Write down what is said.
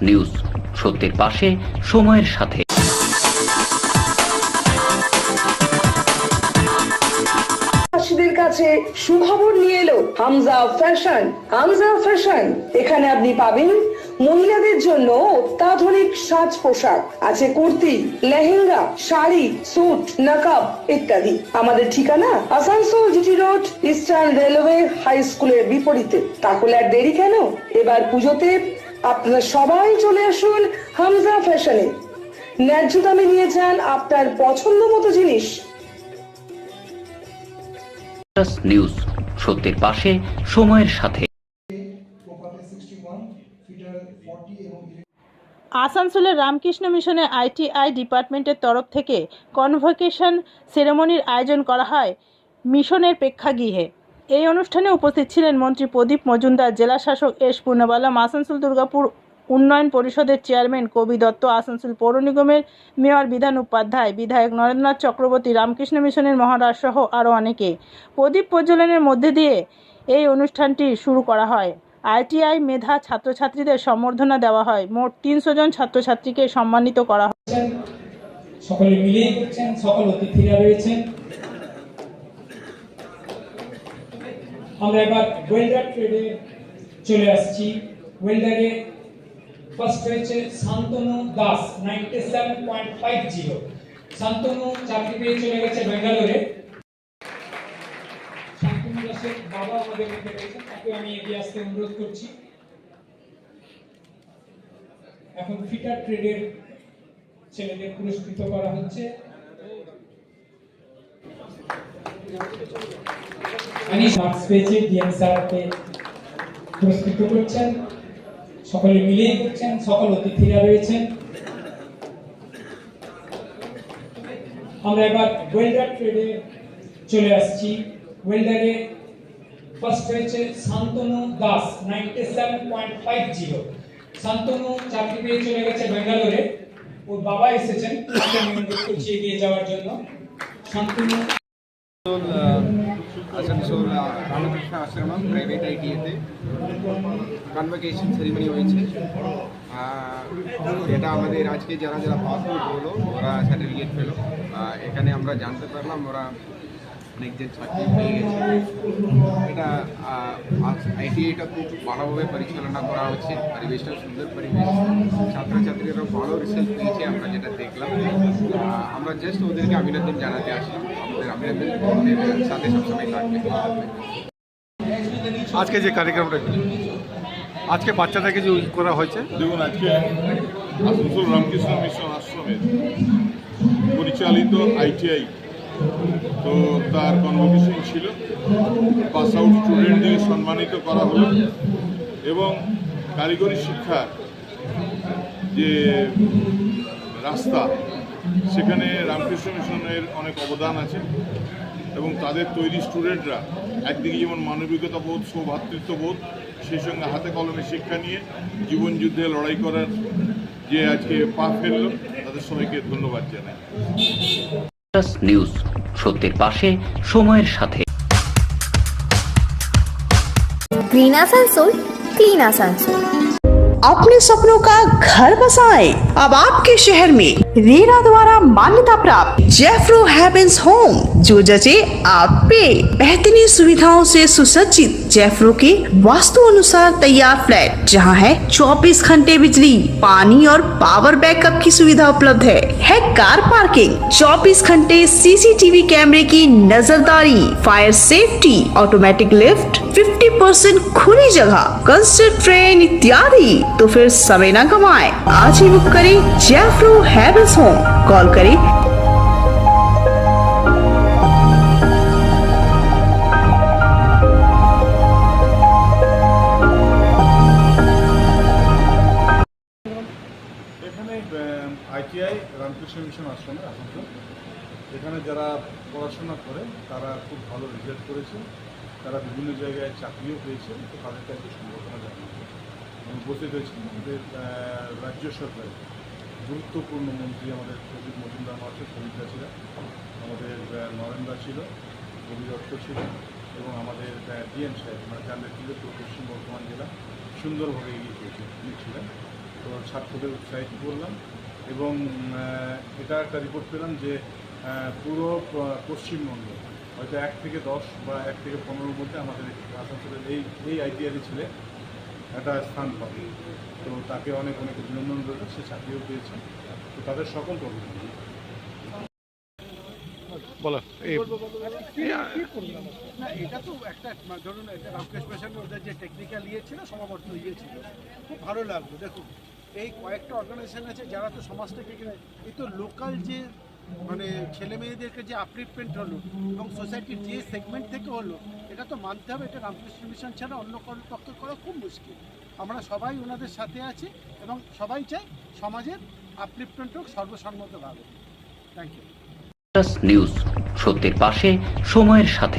News, সত্যের পাশে, সময়ের সাথে। চাষিদের কাছে সুখবর নিয়ে এলো হামজা ফ্যাশন। হামজা ফ্যাশন, এখানে আপনি পাবেন মহিলাদের জন্য অত্যাধুনিক সাজ পোশাক, আছে কুর্তি, লেহেঙ্গা, শাড়ি, স্যুট, নকাব ইত্যাদি। আমাদের ঠিকানা Asansol GT Road, Eastern Railway High স্কুলের বিপরীতে। তাহলে আর দেরি কেন, এবার পুজোতে আপনারা সবাই চলে আসুন হামজা ফ্যাশনে। ন্যায্য দামে নিয়ে যান আপনার পছন্দ মতো জিনিস। নিউজ, সত্যের পাশে, সময়ের সাথে। আসানসোলের রামকৃষ্ণ মিশনের ITI ডিপার্টমেন্টের তরফ থেকে কনভোকেশন সেরেমনির আয়োজন করা হয় মিশনের প্রেক্ষাগৃহে। এই অনুষ্ঠানে উপস্থিত ছিলেন মন্ত্রী প্রদীপ মজুমদার, জেলা শাসক S পূর্ণবালাম, আসানসোল দুর্গাপুর উন্নয়ন পরিষদের চেয়ারম্যান কবি দত্ত, আসানসোল পৌর নিগমের মেয়র বিধান উপাধ্যায়, বিধায়ক নরেন্দ্রনাথ চক্রবর্তী, রামকৃষ্ণ মিশনের মহারাজ সহ আরও অনেকে। প্রদীপ প্রজ্বলনের মধ্যে দিয়ে এই অনুষ্ঠানটি শুরু করা হয়। ITI মেধা ছাত্রছাত্রীদের সম্বর্ধনা দেওয়া হয়। মোট 300 জন ছাত্রছাত্রীকে সম্মানিত করা হয়। সকলে মিলেই করছেন, সকল অতিথিরা রয়েছেন। আমরা এবার ওয়েল্ডার ট্রেডে চলে আসছি। ওয়েল্ডারে ফার্স্ট হয়েছে শান্তনু দাস 97.50। শান্তনু চাকরি পেয়ে চলে গেছে ব্যাঙ্গালোরে। শান্তনু দাসের বাবা আমাদের মধ্যে রয়েছেন, তাকে আমি এগিয়ে আসতে অনুরোধ করছি। এখন ফিটার ট্রেডের ছেলেদের পুরস্কৃত করা হচ্ছে। আনিস মার্কস পেয়েছে, ডিএম স্যারকে পুরস্কৃত করছেন। সকলে মিলেই করছেন, সকল অতিথিরা রয়েছেন। আমরা এবার ওয়েল্ডার ট্রেডে চলে আসছি। ওয়েল্ডারে ফার্স্ট হয়েছে শান্তনু দাস 97.50। শান্তনু চাকরি পেয়ে চলে গেছে ব্যাঙ্গালোরে। ওর বাবা এসেছেন, তাকে আমি অনুরোধ করছি এগিয়ে যাওয়ার জন্য। শান্তনু আসানসোল রামকৃষ্ণ আশ্রমম প্রাইভেট ITI-তে কনভোকেশন সেরিমনি হয়েছে। এটা আমাদের আজকে যারা যারা পাস আউট হলো ওরা সার্টিফিকেট পেল। এখানে আমরা জানতে পারলাম ওরা অনেকজন চাকরি পেয়ে গেছে। এটা ITI-টা খুব ভালোভাবে পরিচালনা করা হচ্ছে, পরিবেশটা সুন্দর পরিবেশ, ছাত্রছাত্রীরা ভালো রেজাল্ট পেয়েছে আমরা যেটা দেখলাম। আমরা জাস্ট ওদেরকে অভিনন্দন জানাতে আসি, আমাদের অভিনন্দন ওদের সাথে সবসময় থাকবে। আজকে যে কার্যক্রমটা আজকে বাচ্চাদেরকে যে করা হয়েছে, দেখুন আজকে আসানসোল রামকৃষ্ণ মিশন আশ্রমের পরিচালিত ITI তো তার কনভোকেশন ছিল। পাস আউট স্টুডেন্টদের সম্মানিত করা হলো এবং কারিগরি শিক্ষার যে রাস্তা সেখানে রামকৃষ্ণ মিশনের অনেক অবদান আছে এবং তাদের তৈরি স্টুডেন্টরা একদিকে যেমন মানবিকতা বোধ, সৌভ্রাতৃত্ববোধ, সেই সঙ্গে হাতে কলমে শিক্ষা নিয়ে জীবন যুদ্ধে লড়াই করার যে আজকে পা ফেলল, তাদের সবাইকে ধন্যবাদ জানাই। নিউজ, সত্যের পাশে, সময়ের সাথে। Green Asansol, clean Asansol. अपने सपनों का घर बसाएं अब आपके शहर में रेरा द्वारा मान्यता प्राप्त जेफ्रो हेवेंस होम, जो जचे आप पे। बेहतरीन सुविधाओं से सुसज्जित जेफ्रो के वास्तु अनुसार तैयार फ्लैट, जहां है 24 घंटे बिजली, पानी और पावर बैकअप की सुविधा उपलब्ध है कार पार्किंग, 24 घंटे CCTV कैमरे की नजरदारी, फायर सेफ्टी, ऑटोमेटिक लिफ्ट, 50% खुली जगह, कंस्ट्रक्ट ट्रेन इत्यादि। तो फिर समय न गवाएं, आज ही बुक करें जेफ्रो हेवेंस होम। कॉल करें ITI রামকৃষ্ণ মিশন আশ্রমে আসানসোল, এখানে যারা পড়াশোনা করে তারা খুব ভালো রেজাল্ট করেছে, তারা বিভিন্ন জায়গায় চাকরিও পেয়েছে। তো তাদেরকে আজকে সম্বর্ধনা জানানো উপস্থিত হয়েছে আমাদের রাজ্য সরকারের গুরুত্বপূর্ণ মন্ত্রী আমাদের প্রদীপ মজুমদার মহাশয়, শহীদরা ছিলেন, আমাদের নরেন্দ্র ছিল, কবি দত্ত ছিলেন এবং আমাদের ডিএম সাহেব মানে জানলে ছিল, তো পশ্চিম বর্ধমান জেলা সুন্দরভাবে এগিয়ে ছিলেন। তো ছাত্রদের উৎসাহিত করলাম এবং এটা একটা রিপোর্ট পেলাম যে পুরো পশ্চিমবঙ্গ হয়তো 1 থেকে 10 বা 1 থেকে 15 মধ্যে আমাদের আসানসোলের এই আইটিআই ছেলে একটা স্থান পাবে। তো তাকে অনেক অনেক অভিনন্দন রইল, সে চাকরিও পেয়েছে। তো তাদের সকল অভিনন্দন। বলো না, এটা তো একটা ধরুন এটা রামকৃষ্ণ মিশনের ওদের যে টেকনিক্যাল ইয়ে ছিল, সমাবর্তন ইয়ে ছিল, খুব ভালো লাগলো। দেখুন এই কয়েকটা অর্গানাইজেশন আছে যারা তো সমাজটাকে এই তো লোকাল যে মানে ছেলে মেয়েদেরকে যে আপলিফমেন্ট হলো এবং সোসাইটির যে সেগমেন্ট থেকে হলো, এটা তো মানতে হবে এটা রামকৃষ্ণ মিশন ছাড়া অন্য কারোর পক্ষে করা খুব মুশকিল। আমরা সবাই ওনাদের সাথে আছি এবং সবাই চাই সমাজের আপলিফমেন্ট হোক সর্বসম্মতভাবে। Thank you. নিউজ, সত্যের পাশে, সময়ের সাথে।